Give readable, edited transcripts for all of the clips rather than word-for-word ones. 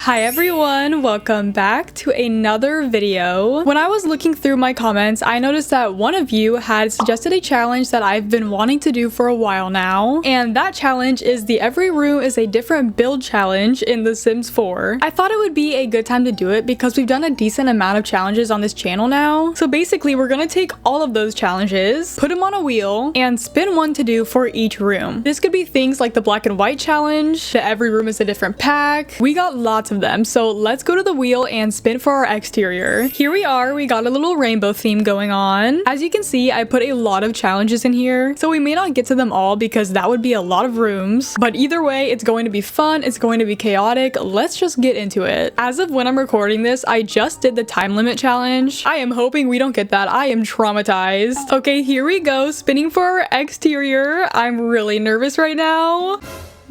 Hi everyone, welcome back to another video. When I was looking through my comments, I noticed that one of you had suggested a challenge that I've been wanting to do for a while now, and that challenge is the Every Room is a Different Build challenge in The Sims 4. I thought it would be a good time to do it because we've done a decent amount of challenges on this channel now. So basically, we're gonna take all of those challenges, put them on a wheel, and spin one to do for each room. This could be things like the black and white challenge, the Every Room is a Different pack. We got lots of them, so let's go to the wheel and spin for our exterior. Here we are, we got a little rainbow theme going on. As you can see, I put a lot of challenges in here, so we may not get to them all because that would be a lot of rooms, but either way, it's going to be fun, it's going to be chaotic. Let's just get into it. As of when I'm recording this, I just did the time limit challenge. I am hoping we don't get that. I am traumatized. Okay, here we go, spinning for our exterior. I'm really nervous right now.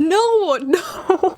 No.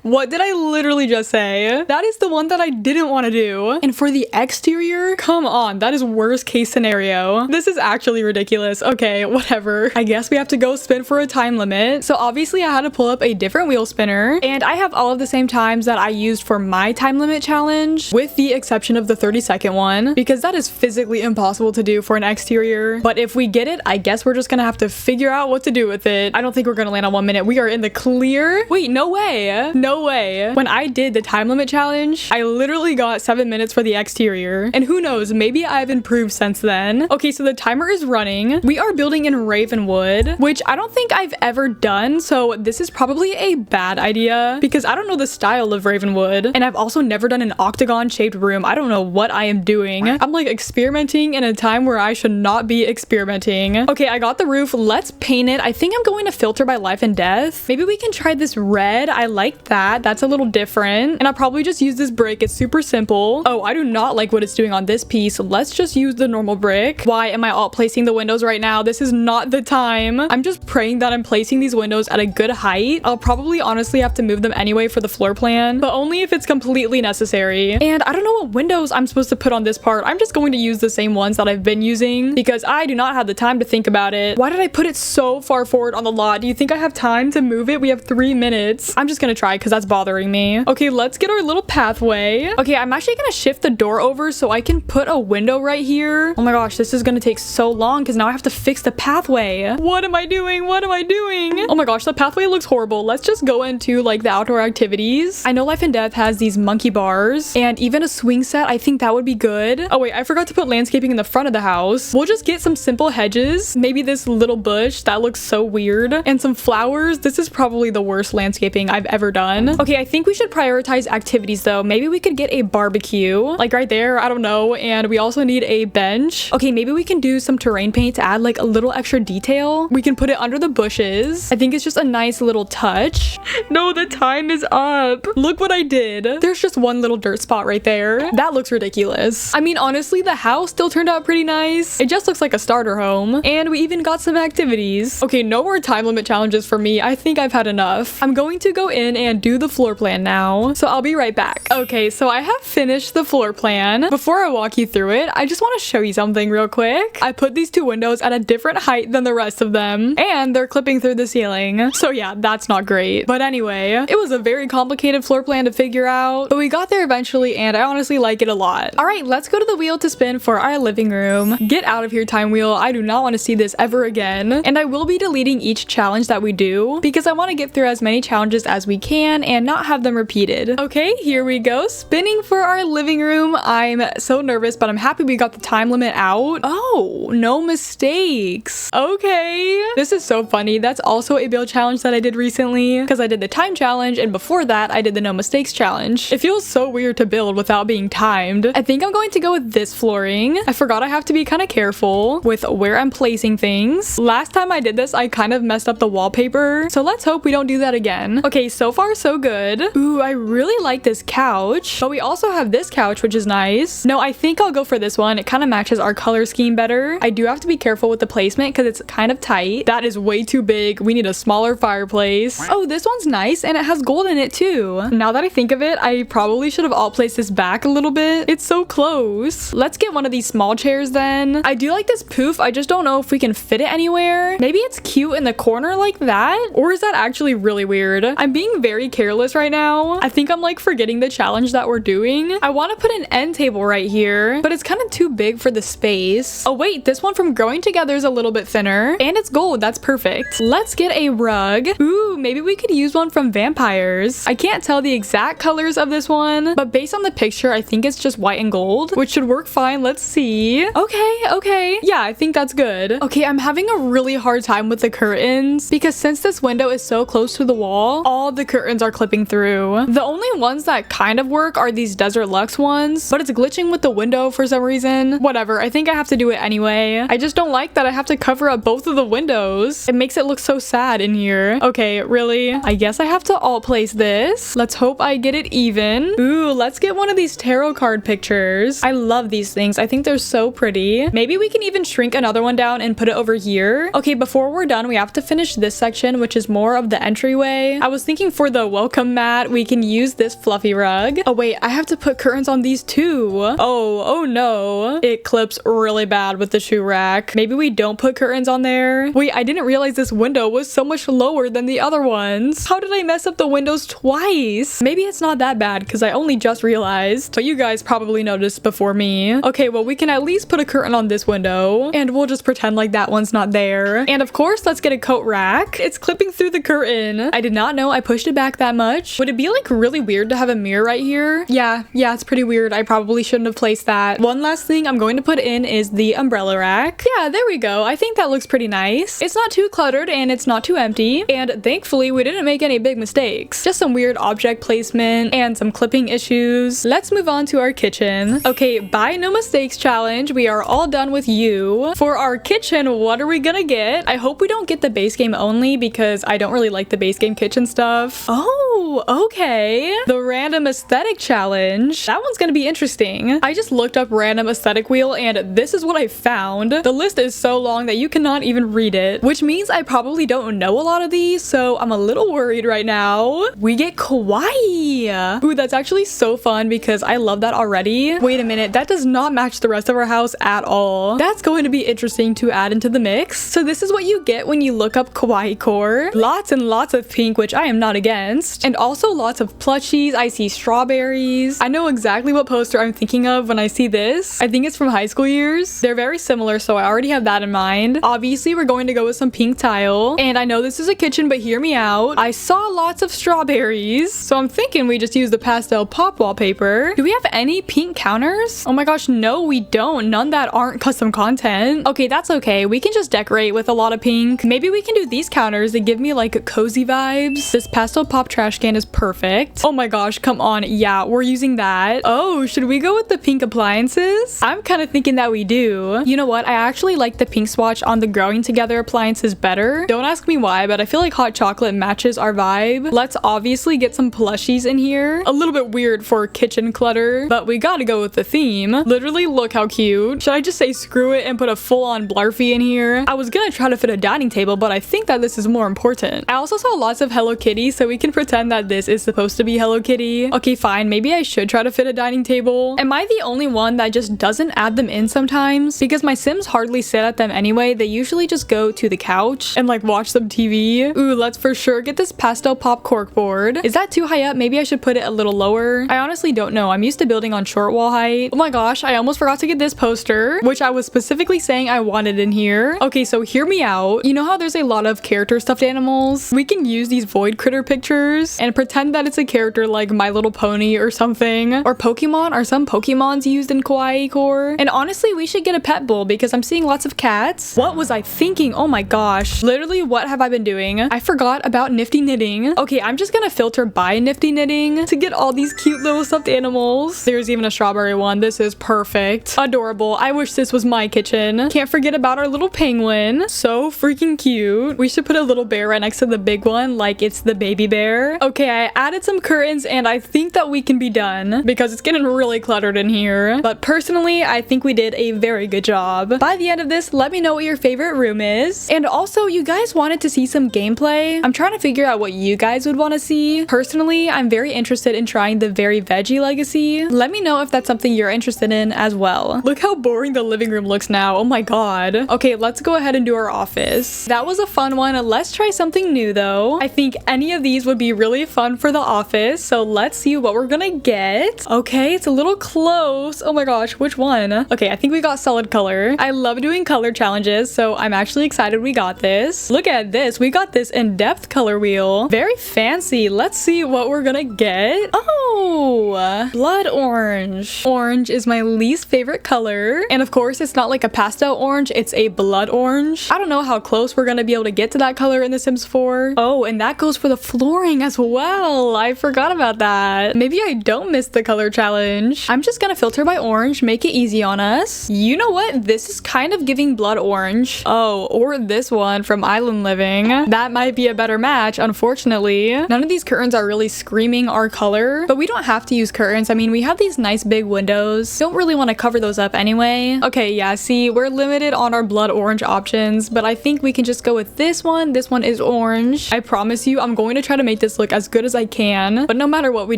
What did I literally just say? That is the one that I didn't want to do. And for the exterior, come on, that is worst case scenario. This is actually ridiculous. Okay, whatever. I guess we have to go spin for a time limit. So obviously I had to pull up a different wheel spinner, and I have all of the same times that I used for my time limit challenge, with the exception of the 30-second one, because that is physically impossible to do for an exterior. But if we get it, I guess we're just gonna have to figure out what to do with it. I don't think we're gonna land on 1 minute. We are in the clear. Wait, no way. No way. When I did the time limit challenge, I literally got 7 minutes for the exterior. And who knows, maybe I've improved since then. Okay, so the timer is running. We are building in Ravenwood, which I don't think I've ever done. So this is probably a bad idea because I don't know the style of Ravenwood. And I've also never done an octagon shaped room. I don't know what I am doing. I'm like experimenting in a time where I should not be experimenting. Okay, I got the roof. Let's paint it. I think I'm going to filter by life and death. Maybe we can try this red. I like that. That's a little different. And I'll probably just use this brick. It's super simple. Oh, I do not like what it's doing on this piece. Let's just use the normal brick. Why am I alt placing the windows right now? This is not the time. I'm just praying that I'm placing these windows at a good height. I'll probably honestly have to move them anyway for the floor plan, but only if it's completely necessary. And I don't know what windows I'm supposed to put on this part. I'm just going to use the same ones that I've been using because I do not have the time to think about it. Why did I put it so far forward on the lot? Do you think I have time to move it? We have 3 minutes. I'm just gonna try because that's bothering me. Okay, let's get our little pathway. Okay, I'm actually gonna shift the door over so I can put a window right here. Oh my gosh, this is gonna take so long because now I have to fix the pathway. What am I doing? What am I doing? Oh my gosh, the pathway looks horrible. Let's just go into like the outdoor activities. I know Life and Death has these monkey bars and even a swing set. I think that would be good. Oh wait, I forgot to put landscaping in the front of the house. We'll just get some simple hedges. Maybe this little bush that looks so weird and some flowers. This is probably the worst landscaping I've ever done. Okay, I think we should prioritize activities though. Maybe we could get a barbecue like right there. I don't know. And we also need a bench. Okay, maybe we can do some terrain paint to add like a little extra detail. We can put it under the bushes. I think it's just a nice little touch. No, the time is up. Look what I did. There's just one little dirt spot right there. That looks ridiculous. I mean, honestly, the house still turned out pretty nice. It just looks like a starter home. And we even got some activities. Okay, no more time limit challenges for me. I think I've had enough. I'm going to go in and do the floor plan now, so I'll be right back. Okay, so I have finished the floor plan. Before I walk you through it, I just want to show you something real quick. I put these 2 windows at a different height than the rest of them, and they're clipping through the ceiling. So yeah, that's not great. But anyway, it was a very complicated floor plan to figure out, but we got there eventually, and I honestly like it a lot. All right, let's go to the wheel to spin for our living room. Get out of here, time wheel. I do not want to see this ever again. And I will be deleting each challenge that we do because I want to get through as many challenges as we can and not have them repeated. Okay, here we go, spinning for our living room. I'm so nervous, but I'm happy we got the time limit out. Oh, no mistakes. Okay, this is so funny. That's also a build challenge that I did recently because I did the time challenge, and before that I did the no mistakes challenge. It feels so weird to build without being timed. I think I'm going to go with this flooring. I forgot I have to be kind of careful with where I'm placing things. Last time I did this, I kind of messed up the wallpaper, so let's hope we don't do that again. Okay, so far so good. Ooh, I really like this couch, but we also have this couch, which is nice. No, I think I'll go for this one. It kind of matches our color scheme better. I do have to be careful with the placement because it's kind of tight. That is way too big. We need a smaller fireplace. Oh, this one's nice and it has gold in it too. Now that I think of it, I probably should have alt placed this back a little bit. It's so close. Let's get one of these small chairs then. I do like this poof. I just don't know if we can fit it anywhere. Maybe it's cute in the corner like that, or is that actually really really weird. I'm being very careless right now. I think I'm like forgetting the challenge that we're doing. I want to put an end table right here, but it's kind of too big for the space. Oh wait, this one from Growing Together is a little bit thinner and it's gold. That's perfect. Let's get a rug. Ooh, maybe we could use one from Vampires. I can't tell the exact colors of this one, but based on the picture, I think it's just white and gold, which should work fine. Let's see. Okay. Yeah, I think that's good. Okay, I'm having a really hard time with the curtains because since this window is so close to the wall, all the curtains are clipping through. The only ones that kind of work are these Desert Luxe ones, but it's glitching with the window for some reason. Whatever, I think I have to do it anyway. I just don't like that I have to cover up both of the windows. It makes it look so sad in here. Okay, really? I guess I have to alt place this. Let's hope I get it even. Ooh, let's get one of these tarot card pictures. I love these things. I think they're so pretty. Maybe we can even shrink another one down and put it over here. Okay, before we're done, we have to finish this section, which is more of the entryway. I was thinking for the welcome mat, we can use this fluffy rug. Oh wait, I have to put curtains on these too. Oh no. It clips really bad with the shoe rack. Maybe we don't put curtains on there. Wait, I didn't realize this window was so much lower than the other ones. How did I mess up the windows twice? Maybe it's not that bad because I only just realized, but you guys probably noticed before me. Okay, well, we can at least put a curtain on this window and we'll just pretend like that one's not there. And of course, let's get a coat rack. It's clipping through the curtain. I did not know I pushed it back that much. Would it be like really weird to have a mirror right here? Yeah, it's pretty weird. I probably shouldn't have placed that. One last thing I'm going to put in is the umbrella rack. Yeah, there we go. I think that looks pretty nice. It's not too cluttered and it's not too empty. And thankfully, we didn't make any big mistakes. Just some weird object placement and some clipping issues. Let's move on to our kitchen. Okay, buy no mistakes challenge. We are all done with you. For our kitchen, what are we gonna get? I hope we don't get the base game only because I don't really like the base game kitchen stuff. Oh, okay. The random aesthetic challenge. That one's gonna be interesting. I just looked up random aesthetic wheel and this is what I found. The list is so long that you cannot even read it, which means I probably don't know a lot of these, so I'm a little worried right now. We get kawaii. Ooh, that's actually so fun because I love that already. Wait a minute, that does not match the rest of our house at all. That's going to be interesting to add into the mix. So this is what you get when you look up kawaii core. Lots and lots of pink, which I am not against, and also lots of plushies. I see strawberries. I know exactly what poster I'm thinking of when I see this. I think it's from high school years. They're very similar, so I already have that in mind. Obviously, we're going to go with some pink tile, and I know this is a kitchen, but hear me out. I saw lots of strawberries, so I'm thinking we just use the pastel pop wallpaper. Do we have any pink counters? Oh my gosh, no, we don't. None that aren't custom content. Okay, that's okay. We can just decorate with a lot of pink. Maybe we can do these counters. They give me like cozy vibes. This pastel pop trash can is perfect. Oh my gosh, come on. Yeah, we're using that. Oh, should we go with the pink appliances? I'm kind of thinking that we do. You know what? I actually like the pink swatch on the Growing Together appliances better. Don't ask me why, but I feel like hot chocolate matches our vibe. Let's obviously get some plushies in here. A little bit weird for kitchen clutter, but we gotta go with the theme. Literally, look how cute. Should I just say screw it and put a full-on Blarfy in here? I was gonna try to fit a dining table, but I think that this is more important. I also saw lots of Hello Kitty, so we can pretend that this is supposed to be Hello Kitty. Okay, fine. Maybe I should try to fit a dining table. Am I the only one that just doesn't add them in sometimes? Because my Sims hardly sit at them anyway. They usually just go to the couch and like watch some TV. Ooh, let's for sure get this pastel pop cork board. Is that too high up? Maybe I should put it a little lower. I honestly don't know. I'm used to building on short wall height. Oh my gosh, I almost forgot to get this poster, which I was specifically saying I wanted in here. Okay, so hear me out. You know how there's a lot of character stuffed animals? We can use these void critter pictures and pretend that it's a character like My Little Pony or something. Or Pokemon. Are some Pokemons used in kawaii core? And honestly, we should get a pet bull because I'm seeing lots of cats. What was I thinking? Oh my gosh. Literally, what have I been doing? I forgot about nifty knitting. Okay, I'm just gonna filter by nifty knitting to get all these cute little stuffed animals. There's even a strawberry one. This is perfect. Adorable. I wish this was my kitchen. Can't forget about our little penguin. So freaking cute. We should put a little bear right next to the big one like it's the baby bear. Okay, I added some curtains and I think that we can be done because it's getting really cluttered in here. But personally, I think we did a very good job. By the end of this, let me know what your favorite room is. And also, you guys wanted to see some gameplay. I'm trying to figure out what you guys would want to see. Personally, I'm very interested in trying the Very Veggie Legacy. Let me know if that's something you're interested in as well. Look how boring the living room looks now. Oh my god. Okay, let's go ahead and do our office. That was a fun one. Let's try something new though. though. I think any of these would be really fun for the office. So let's see what we're gonna get. Okay, it's a little close. Oh my gosh, which one? Okay, I think we got solid color. I love doing color challenges, so I'm actually excited we got this. Look at this. We got this in-depth color wheel. Very fancy. Let's see what we're gonna get. Oh, blood orange. Orange is my least favorite color. And of course, it's not like a pastel orange. It's a blood orange. I don't know how close we're gonna be able to get to that color in The Sims 4. Oh, and that goes for the flooring as well. I forgot about that. Maybe I don't miss the color challenge. I'm just gonna filter by orange, make it easy on us. You know what? This is kind of giving blood orange. Oh, or this one from Island Living. That might be a better match, unfortunately. None of these curtains are really screaming our color, but we don't have to use curtains. I mean, we have these nice big windows. Don't really want to cover those up anyway. Okay, yeah, see, we're limited on our blood orange options, but I think we can just go with this one. This one is orange. I promise you, I'm going to try to make this look as good as I can, but no matter what we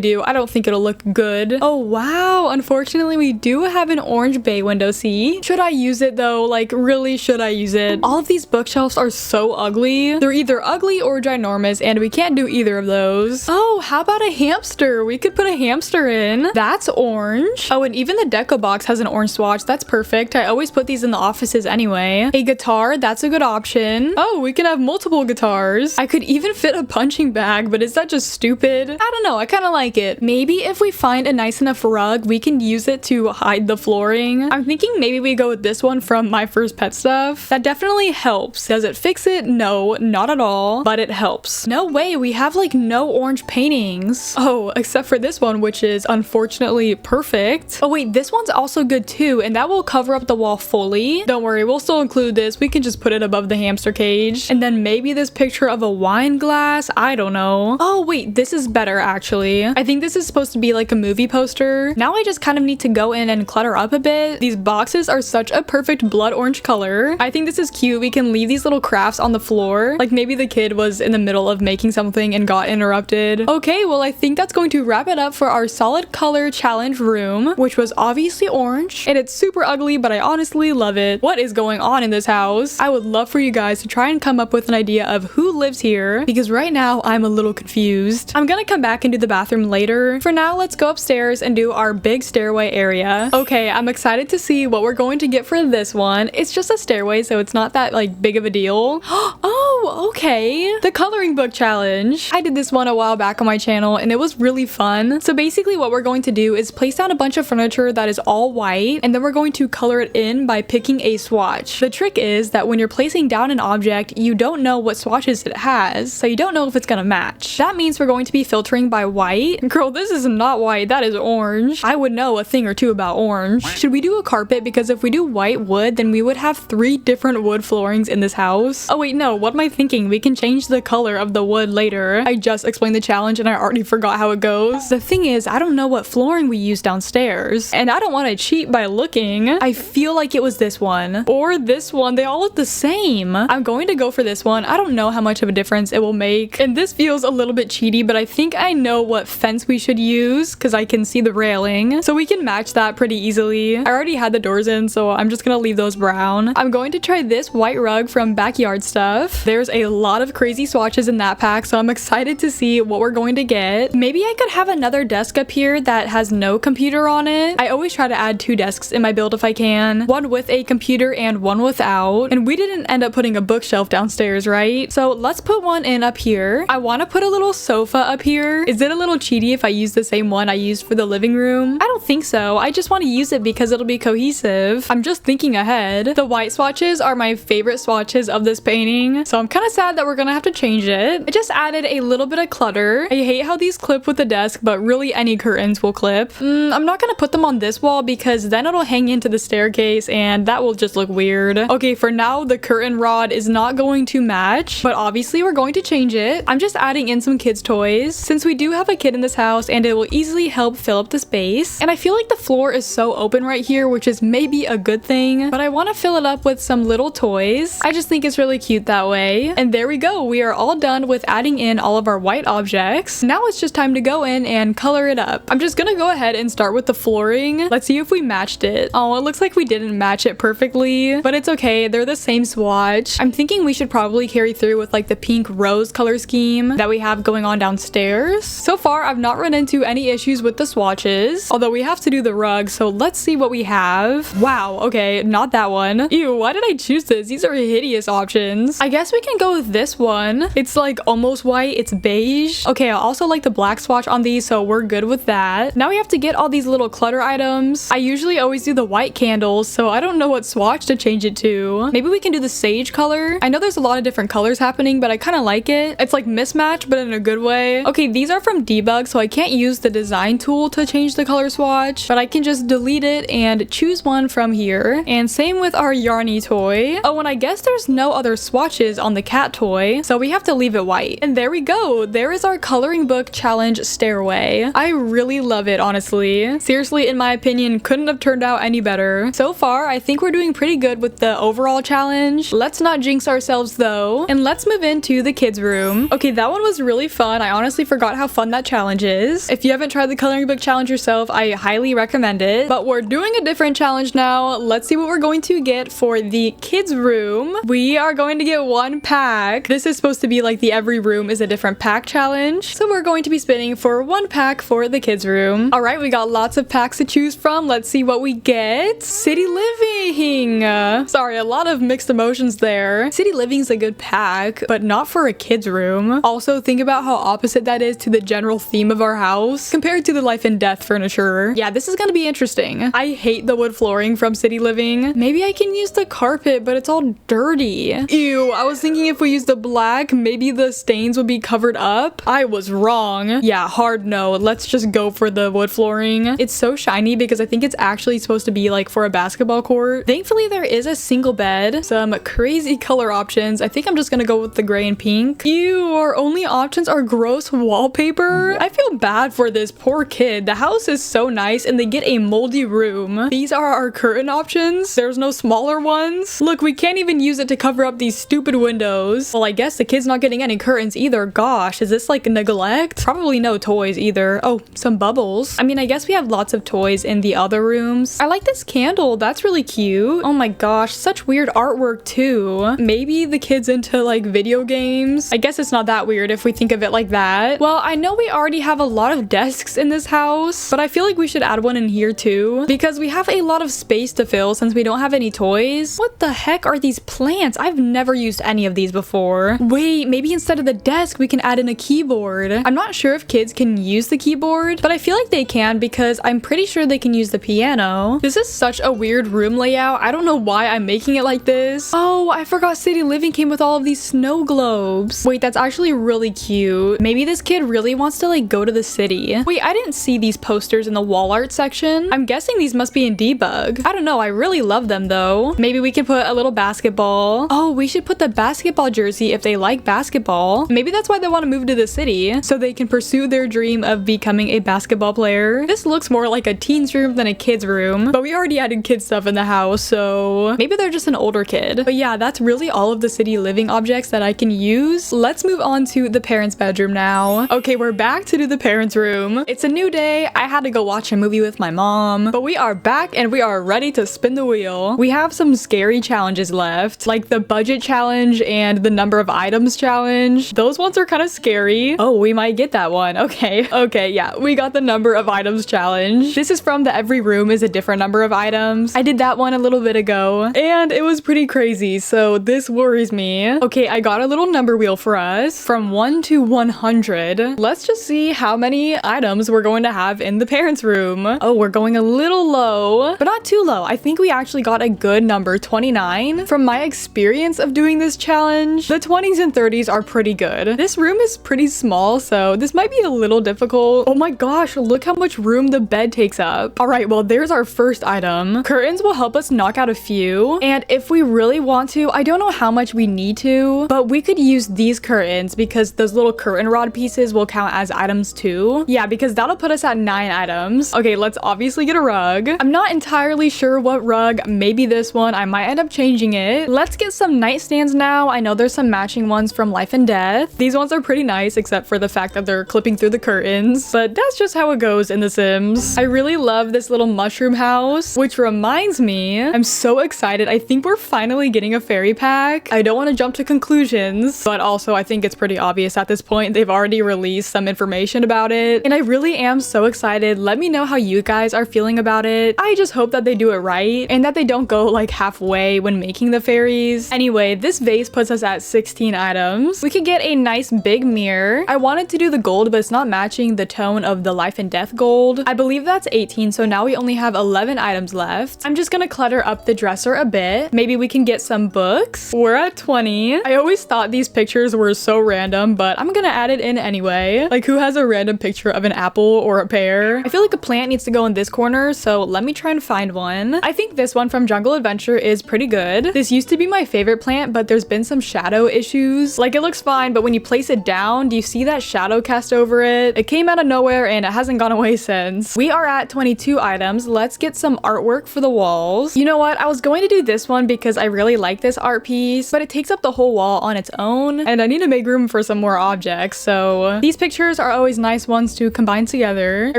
do, I don't think it'll look good. Oh, wow. Unfortunately, we do have an orange bay window seat. Should I use it though? Like, really, should I use it? All of these bookshelves are so ugly. They're either ugly or ginormous, and we can't do either of those. Oh, how about a hamster? We could put a hamster in. That's orange. Oh, and even the deco box has an orange swatch. That's perfect. I always put these in the offices anyway. A guitar, that's a good option. Oh, we can have multiple guitars. I could even fit a punching bag, but is that just stupid? I don't know. I kind of like it. Maybe if we find a nice enough rug, we can use it to hide the flooring. I'm thinking maybe we go with this one from My First Pet Stuff. That definitely helps. Does it fix it? No, not at all, but it helps. No way, we have like no orange paintings. Oh, except for this one, which is unfortunately perfect. Oh wait, this one's also good too, and that will cover up the wall fully. Don't worry, we'll still include this. We can just put it above the hamster cage. And then maybe this picture of a wine glass. I don't know. Oh wait, this is better actually. I think this is supposed to be like a movie poster. Now I just kind of need to go in and clutter up a bit. These boxes are such a perfect blood orange color. I think this is cute. We can leave these little crafts on the floor. Like maybe the kid was in the middle of making something and got interrupted. Okay, well I think that's going to wrap it up for our solid color challenge room, which was obviously orange. And it's super ugly, but I honestly love it. What is going on in this house? I would love for you guys to try and come up with an idea of who lives here, because right now I'm a little confused. I'm gonna come back and do the bathroom later. For now, let's go upstairs and do our big stairway area. Okay, I'm excited to see what we're going to get for this one. It's just a stairway, so it's not that like big of a deal. Oh, okay. The coloring book challenge. I did this one a while back on my channel and it was really fun. So basically what we're going to do is place down a bunch of furniture that is all white, and then we're going to color it in by picking a swatch. The trick is that when you're placing down an object, you don't know what swatches it has, so you don't know if it's gonna match. That means we're going to be filtering by white. Girl, this is not white, that is orange. I would know a thing or two about orange. Should we do a carpet? Because if we do white wood, then we would have 3 different wood floorings in this house. Oh wait, no, what am I thinking? We can change the color of the wood later. I just explained the challenge and I already forgot how it goes. The thing is, I don't know what flooring we use downstairs, and I don't want to cheat by looking. I feel like it was this one or this one. They all look the same. I'm going to go for this one. I don't know how much of a difference it will make, and this feels a little bit cheaty, but I think I know what fence we should use because I can see the railing, so we can match that pretty easily. I already had the doors in, so I'm just gonna leave those brown. I'm going to try this white rug from Backyard Stuff. There's a lot of crazy swatches in that pack, so I'm excited to see what we're going to get. Maybe I could have another desk up here that has no computer on it. I always try to add 2 desks in my build if I can. One with a computer and one without. And we didn't end up putting a bookshelf downstairs, right? So let's put one in up here. I want to put a little sofa up here. Is it a little cheaty if I use the same one I used for the living room? I don't think so. I just want to use it because it'll be cohesive. I'm just thinking ahead. The white swatches are my favorite swatches of this painting, so I'm kind of sad that we're gonna have to change it. I just added a little bit of clutter. I hate how these clip with the desk, but really any curtains will clip. I'm not gonna put them on this wall because then it'll hang into the staircase and that will just look weird. Okay, for now the curtain rod is not going to match, but obviously we're going to change it. I'm just adding in some kids' toys since we do have a kid in this house, and it will easily help fill up the space. And I feel like the floor is so open right here, which is maybe a good thing, but I want to fill it up with some little toys. I just think it's really cute that way. And there we go. We are all done with adding in all of our white objects. Now it's just time to go in and color it up. up. I'm just gonna go ahead and start with the flooring. Let's see if we matched it. Oh, it looks like we didn't match it perfectly, but it's okay. They're the same swatch. I'm thinking we should probably carry through with like the pink rose color scheme that we have going on downstairs. So far, I've not run into any issues with the swatches, although we have to do the rug, so let's see what we have. Wow, okay, not that one. Ew, why did I choose this? These are hideous options. I guess we can go with this one. It's like almost white, it's beige. Okay, I also like the black swatch on these, so we're good with that. Now we have to get all these little clutter items. I usually always do the white candles, so I don't know what swatch to change it to. Maybe we can do the sage color. I know there's a lot of different colors happening, but I kind of like it. It's like mismatch, but in a good way. Okay, these are from Debug, so I can't use the design tool to change the color swatch, but I can just delete it and choose one from here. And same with our Yarny toy. Oh, and I guess there's no other swatches on the cat toy, so we have to leave it white. And there we go. There is our coloring book challenge Stairway. I really love it, honestly. Seriously, in my opinion, couldn't have turned out any better. So far, I think we're doing pretty good with the overall challenge. Let's not jinx ourselves though, and let's move into the kids room. Okay, that one was really fun. I honestly forgot how fun that challenge is. If you haven't tried the coloring book challenge yourself, I highly recommend it. But we're doing a different challenge now. Let's see what we're going to get for the kids room. We are going to get one pack. This is supposed to be like the every room is a different pack challenge. So we're going to be spinning for one pack for the kids room. All right, we got lots of packs to choose from. Let's see what we get. City Living. Sorry, a lot of mixed emotions there. City Living's a good pack, but not for a kids room. Also, think about how opposite that is to the general theme of our house compared to the life and death furniture. Yeah, this is gonna be interesting. I hate the wood flooring from City Living. Maybe I can use the carpet, but it's all dirty. Ew, I was thinking if we use the black, maybe the stains would be covered up. I was wrong. Yeah, hard no. Let's just go for the wood flooring. It's so shiny because I think it's actually supposed to be like for a basketball court. Thankfully, there is a single bed. Some crazy color options. I think I'm just gonna go with the gray and pink. Ew, our only options are gross wallpaper. I feel bad for this poor kid. The house is so nice and they get a moldy room. These are our curtain options. There's no smaller ones. Look, we can't even use it to cover up these stupid windows. Well, I guess the kid's not getting any curtains either. Gosh, is this like neglect? Probably no toys either. Oh, some bubbles. I mean, I guess we have lots of toys in the other rooms. I like this candle. That's really cute. Oh my gosh, such weird artwork too. Maybe the kid's into like video games. I guess it's not that weird if we think of it like that. Well, I know we already have a lot of desks in this house, but I feel like we should add one in here too because we have a lot of space to fill since we don't have any toys. What the heck are these plants? I've never used any of these before. Wait, maybe instead of the desk, we can add in a keyboard. I'm not sure if kids can use the keyboard, but I feel like they can because I'm pretty sure they can use the piano. This is such a weird room layout. I don't know why I'm making it like this. Oh, I forgot City Living came with all of these snow globes. Wait, that's actually really cute. Maybe this kid really wants to like go to the city. Wait, I didn't see these posters in the wall art section. I'm guessing these must be in Debug. I don't know, I really love them though. Maybe we could put a little basketball. Oh, we should put the basketball jersey if they like basketball. Maybe that's why they want to move to the city, so they can pursue their dream of becoming a basketball player. This looks more like a teen's room than a kid's room, but we already added kid stuff in the house, so maybe they're just an older kid. But yeah, that's really all of the City Living objects that I can use. Let's move on to the parents' bedroom now. Okay, we're back to do the parents' room. It's a new day. I had to go watch a movie with my mom, but we are back and we are ready to spin the wheel. We have some scary challenges left, like the budget challenge and the number of items challenge. Those ones are kind of scary. Oh, we might get that one. Okay, yeah, we got the number of items challenge. This is from the every room is a different number of items. I did that one a little bit ago and it was pretty crazy, so this worries me. Okay, I got a little number wheel for us from 1 to 100. Let's just see how many items we're going to have in the parents' room. Oh, we're going a little low, but not too low. I think we actually got a good number, 29. From my experience of doing this challenge, the 20s and 30s are pretty good. This room is pretty small, so this might be a little difficult. Oh my gosh, look how much room the bed takes up. All right, well, there's our first item. Curtains will help us knock out a few, and if we really want to, I don't know how much we need to, but we could use these curtains because those little curtain rod pieces will count as items too. Yeah, because that'll put us at 9 items. Okay, let's obviously get a rug. I'm not entirely sure what rug, maybe this one. I might end up changing it. Let's get some nightstands now. I know there's some matching ones from Life and Death. These ones are pretty nice except for the fact that they're clipping through the curtains, but that's that's just how it goes in The Sims. I really love this little mushroom house, which reminds me, I'm so excited. I think we're finally getting a fairy pack. I don't want to jump to conclusions, but also I think it's pretty obvious at this point. They've already released some information about it, and I really am so excited. Let me know how you guys are feeling about it. I just hope that they do it right and that they don't go like halfway when making the fairies. Anyway, this vase puts us at 16 items. We could get a nice big mirror. I wanted to do the gold, but it's not matching the tone of the life and death gold. I believe that's 18, so now we only have 11 items left. I'm just gonna clutter up the dresser a bit. Maybe we can get some books. We're at 20. I always thought these pictures were so random, but I'm gonna add it in anyway. Like, who has a random picture of an apple or a pear? I feel like a plant needs to go in this corner, so let me try and find one. I think this one from Jungle Adventure is pretty good. This used to be my favorite plant, but there's been some shadow issues. Like, it looks fine, but when you place it down, do you see that shadow cast over it? It came out of nowhere and it hasn't gone away since. We are at 22 items. Let's get some artwork for the walls. You know what? I was going to do this one because I really like this art piece, but it takes up the whole wall on its own, and I need to make room for some more objects, so these pictures are always nice ones to combine together. I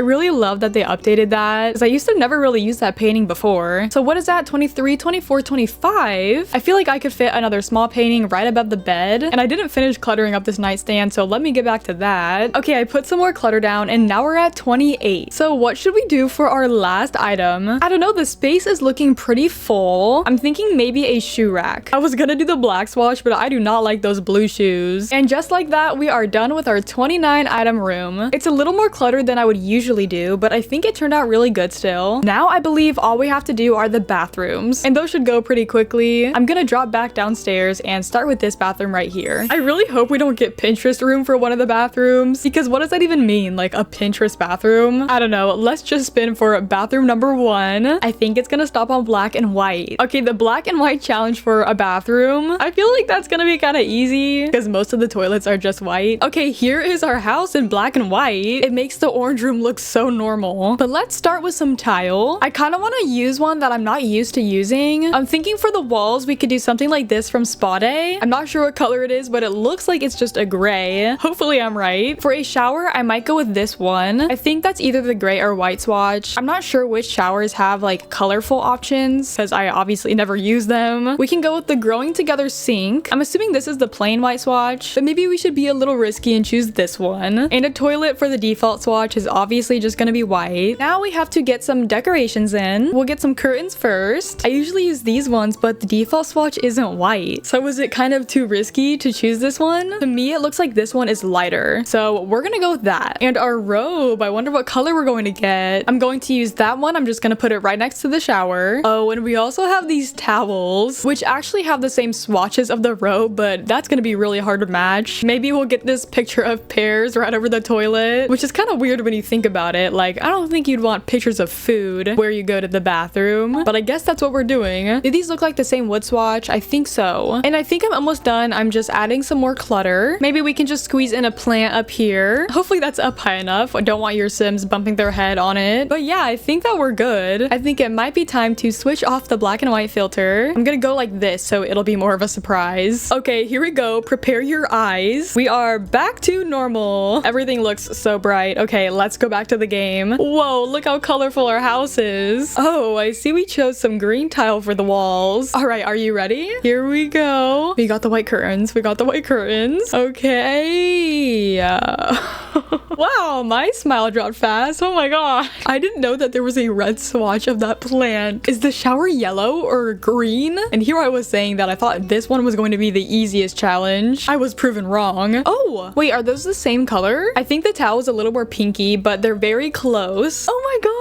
really love that they updated that, because I used to never really use that painting before. So what is that? 23, 24, 25? I feel like I could fit another small painting right above the bed, and I didn't finish cluttering up this nightstand, so let me get back to that. Okay, I put some more clutter down, and now we're at 28. So what should we do for our last item? I don't know, the space is looking pretty full. I'm thinking maybe a shoe rack. I was gonna do the black swatch, but I do not like those blue shoes. And just like that, we are done with our 29 item room. It's a little more cluttered than I would usually do, but I think it turned out really good still. Now I believe all we have to do are the bathrooms, and those should go pretty quickly. I'm gonna drop back downstairs and start with this bathroom right here. I really hope we don't get Pinterest room for one of the bathrooms, because what does that even mean? Like a Pinterest bathroom? I don't know. Let's just spin for bathroom number 1. I think it's gonna stop on black and white. Okay, the black and white challenge for a bathroom. I feel like that's gonna be kind of easy because most of the toilets are just white. Okay, here is our house in black and white. It makes the orange room look so normal. But let's start with some tile. I kind of want to use one that I'm not used to using. I'm thinking for the walls, we could do something like this from Spa Day. I'm not sure what color it is, but it looks like it's just a gray. Hopefully I'm right. For a shower, I might go with this one. I think that's either the gray or white swatch. I'm not sure which showers have like colorful options because I obviously never use them. We can go with the growing together sink. I'm assuming this is the plain white swatch, but maybe we should be a little risky and choose this one. And a toilet for the default swatch is obviously just gonna be white. Now we have to get some decorations in. We'll get some curtains first. I usually use these ones, but the default swatch isn't white. So was it kind of too risky to choose this one? To me, it looks like this one is lighter. So we're gonna go with that. And our robe, I wonder what color we're going to get. I'm going to use that one. I'm just gonna put it right next to the shower. Oh, and we also have these towels, which actually have the same swatches of the robe, but that's gonna be really hard to match. Maybe we'll get this picture of pears right over the toilet, which is kind of weird when you think about it. Like, I don't think you'd want pictures of food where you go to the bathroom, but I guess that's what we're doing. Do these look like the same wood swatch? I think so. And I think I'm almost done. I'm just adding some more clutter. Maybe we can just squeeze in a plant up here. Hopefully that's up high enough. I don't want your Sims bumping their head on it. But yeah, I think that we're good. I think it might be time to switch off the black and white filter. I'm gonna go like this so it'll be more of a surprise. Okay, here we go. Prepare your eyes. We are back to normal. Everything looks so bright. Okay, let's go back to the game. Whoa, look how colorful our house is. Oh, I see we chose some green tile for the walls. All right, are you ready? Here we go. We got the white curtains. We got the white curtains. Okay. Wow, my smile dropped fast. Oh my god. I didn't know that there was a red swatch of that plant. Is the shower yellow or green? And here I was saying that I thought this one was going to be the easiest challenge. I was proven wrong. Oh, wait, are those the same color? I think the towel is a little more pinky, but they're very close. Oh my god.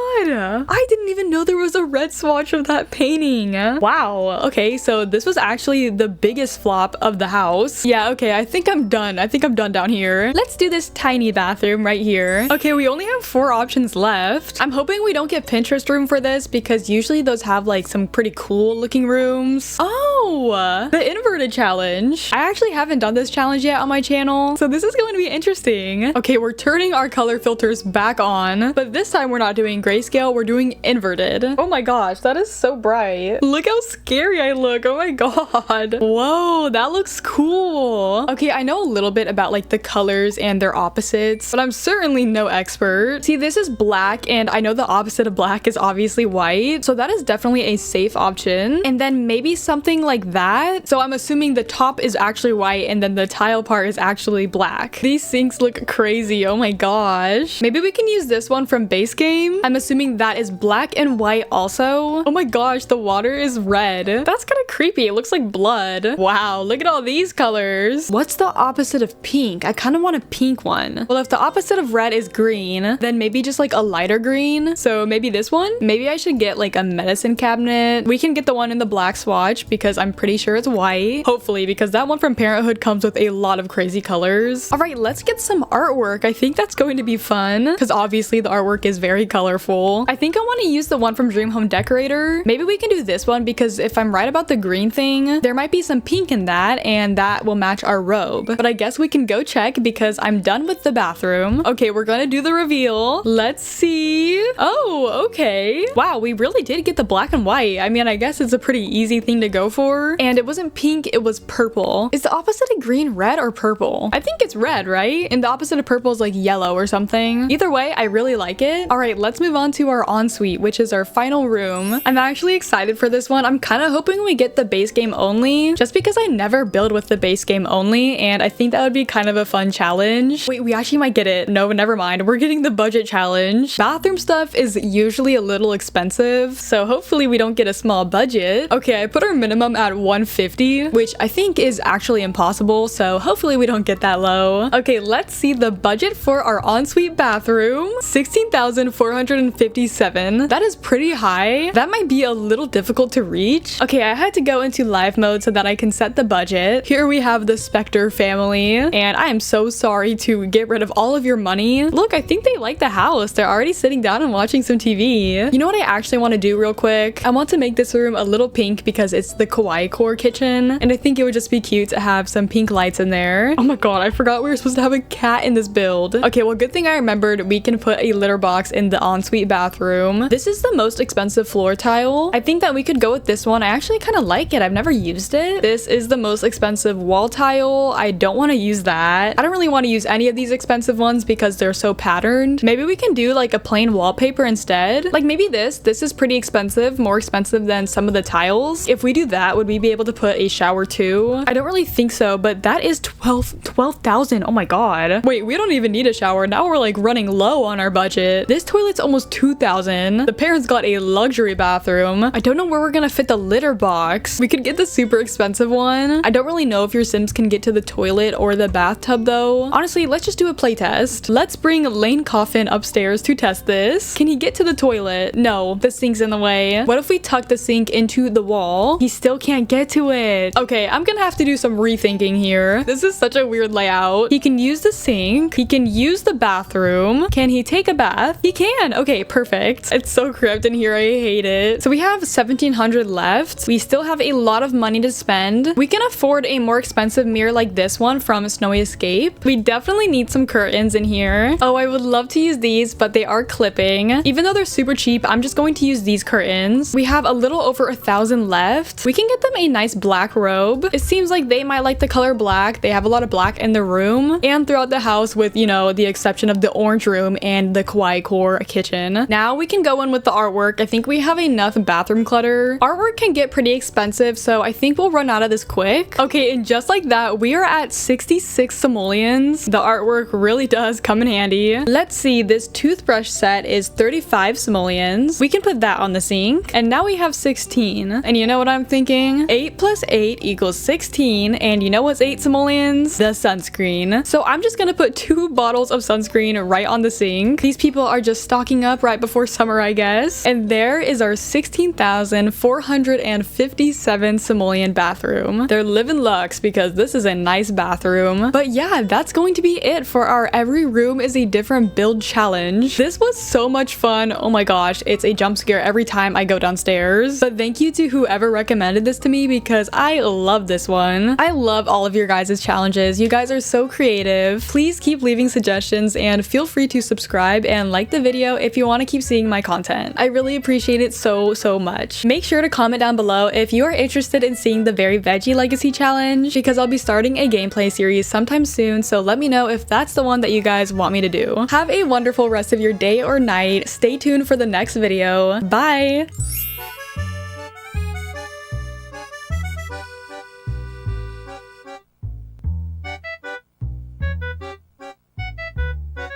I didn't even know there was a red swatch of that painting. Wow. Okay, so this was actually the biggest flop of the house. Yeah, okay, I think I'm done. I think I'm done down here. Let's do this tiny bathroom right here. Okay, we only have 4 options left. I'm hoping we don't get Pinterest room for this because usually those have like some pretty cool looking rooms. Oh, the inverted challenge. I actually haven't done this challenge yet on my channel, so this is going to be interesting. Okay, we're turning our color filters back on, but this time we're not doing grayscale grayscale, we're doing inverted. Oh my gosh, that is so bright. Look how scary I look. Oh my god. Whoa, that looks cool. Okay, I know a little bit about like the colors and their opposites, but I'm certainly no expert. See, this is black, and I know the opposite of black is obviously white, so that is definitely a safe option. And then maybe something like that. So I'm assuming the top is actually white and then the tile part is actually black. These sinks look crazy. Oh my gosh. Maybe we can use this one from base game. I'm assuming that is black and white also. Oh my gosh, the water is red. That's kind of creepy. It looks like blood. Wow, look at all these colors. What's the opposite of pink? I kind of want a pink one. Well, if the opposite of red is green, then maybe just like a lighter green. So maybe this one? Maybe I should get like a medicine cabinet. We can get the one in the black swatch because I'm pretty sure it's white. Hopefully, because that one from Parenthood comes with a lot of crazy colors. All right, let's get some artwork. I think that's going to be fun because obviously the artwork is very colorful. I think I want to use the one from Dream Home Decorator. Maybe we can do this one because if I'm right about the green thing, there might be some pink in that and that will match our robe. But I guess we can go check because I'm done with the bathroom. Okay, we're gonna do the reveal. Let's see. Oh, okay. Wow, we really did get the black and white. I mean, I guess it's a pretty easy thing to go for. And it wasn't pink, it was purple. Is the opposite of green red or purple? I think it's red, right? And the opposite of purple is like yellow or something. Either way, I really like it. All right, let's move on to our ensuite, which is our final room. I'm actually excited for this one. I'm kind of hoping we get the base game only, just because I never build with the base game only, and I think that would be kind of a fun challenge. Wait, we actually might get it. No, never mind. We're getting the budget challenge. Bathroom stuff is usually a little expensive, so hopefully we don't get a small budget. Okay, I put our minimum at 150, which I think is actually impossible, so hopefully we don't get that low. Okay, let's see the budget for our ensuite bathroom. 16,457. That is pretty high. That might be a little difficult to reach. Okay, I had to go into live mode so that I can set the budget. Here we have the Spectre family, and I am so sorry to get rid of all of your money. Look, I think they like the house. They're already sitting down and watching some TV. You know what I actually want to do real quick? I want to make this room a little pink because it's the kawaii core kitchen, and I think it would just be cute to have some pink lights in there. Oh my god, I forgot we were supposed to have a cat in this build. Okay, well, good thing I remembered we can put a litter box in the ensuite bathroom. This is the most expensive floor tile. I think that we could go with this one. I actually kind of like it. I've never used it. This is the most expensive wall tile. I don't want to use that. I don't really want to use any of these expensive ones because they're so patterned. Maybe we can do like a plain wallpaper instead. Like maybe this is pretty expensive, more expensive than some of the tiles. If we do that, would we be able to put a shower too? I don't really think so, but that is 12,000. Oh my god. Wait, we don't even need a shower. Now we're like running low on our budget. This toilet's almost 2,000. The parents got a luxury bathroom. I don't know where we're gonna fit the litter box. We could get the super expensive one. I don't really know if your Sims can get to the toilet or the bathtub though. Honestly, let's just do a playtest. Let's bring Lane Coffin upstairs to test this. Can he get to the toilet? No, the sink's in the way. What if we tuck the sink into the wall? He still can't get to it. Okay, I'm gonna have to do some rethinking here. This is such a weird layout. He can use the sink. He can use the bathroom. Can he take a bath? He can. Okay, perfect. It's so cramped in here. I hate it. So we have 1,700 left. We still have a lot of money to spend. We can afford a more expensive mirror like this one from Snowy Escape. We definitely need some curtains in here. Oh, I would love to use these, but they are clipping. Even though they're super cheap, I'm just going to use these curtains. We have a little over 1,000 left. We can get them a nice black robe. It seems like they might like the color black. They have a lot of black in the room and throughout the house with, you know, the exception of the orange room and the kawaii core kitchen. Now we can go in with the artwork. I think we have enough bathroom clutter. Artwork can get pretty expensive, so I think we'll run out of this quick. Okay, and just like that, we are at 66 simoleons. The artwork really does come in handy. Let's see, this toothbrush set is 35 simoleons. We can put that on the sink. And now we have 16. And you know what I'm thinking? 8 plus 8 equals 16. And you know what's 8 simoleons? The sunscreen. So I'm just gonna put 2 bottles of sunscreen right on the sink. These people are just stocking up right before summer, I guess. And there is our 16,457 simoleon bathroom. They're living luxe because this is a nice bathroom. But yeah, that's going to be it for our every room is a different build challenge. This was so much fun. Oh my gosh, it's a jump scare every time I go downstairs. But thank you to whoever recommended this to me because I love this one. I love all of your guys' challenges. You guys are so creative. Please keep leaving suggestions and feel free to subscribe and like the video if you want want to keep seeing my content. I really appreciate it so much. Make sure to comment down below if you are interested in seeing the Very Veggie Legacy challenge, because I'll be starting a gameplay series sometime soon, so let me know if that's the one that you guys want me to do. Have a wonderful rest of your day or night. Stay tuned for the next video. Bye!